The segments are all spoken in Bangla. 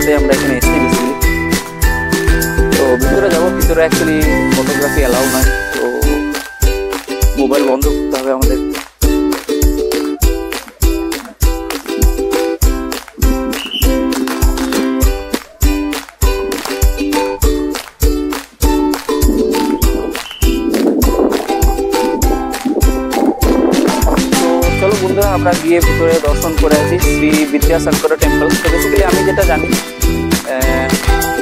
করতে আমরা এখানে এসেছি বেসিক্যালি। তো ভিতরে যাবো, ভিতরে অ্যাকচুয়ালি ফটোগ্রাফি অ্যালাউ নয়, তো মোবাইল বন্ধ করতে হবে আমাদের। চলো বন্ধুরা, আমরা গিয়ে ভিতরে দর্শন করে আছি শ্রী বিদ্যাশঙ্কর টেম্পল। তো বেসিক্যালি আমি যেটা জানি,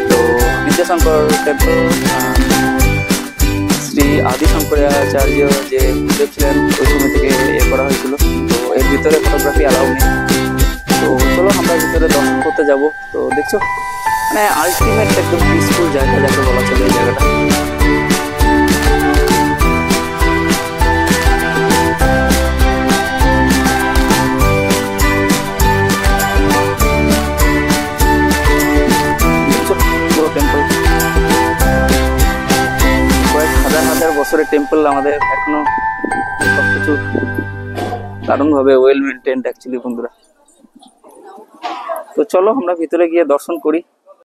তো বিদ্যাশঙ্কর টেম্পল শ্রী আদি শঙ্করাচার্য যে গুরুদেব ছিলেন ওই সময় থেকে করা হয়েছিল। তো এর ভিতরে ফটোগ্রাফি অ্যালাউ নেই। তো চলো আমরা ভিতরে দর্শন করতে যাব। তো দেখছো মানে আলটিমেট একদম পিসফুল জায়গা যাকে বলা চলে এই জায়গাটা। বছরের টেম্পল আমাদের এখনো সবকিছু দারুণভাবে ওয়েল মেনটেন্ড অ্যাকচুয়ালি বন্ধুরা। তো চলো আমরা ভিতরে গিয়ে দর্শন করি।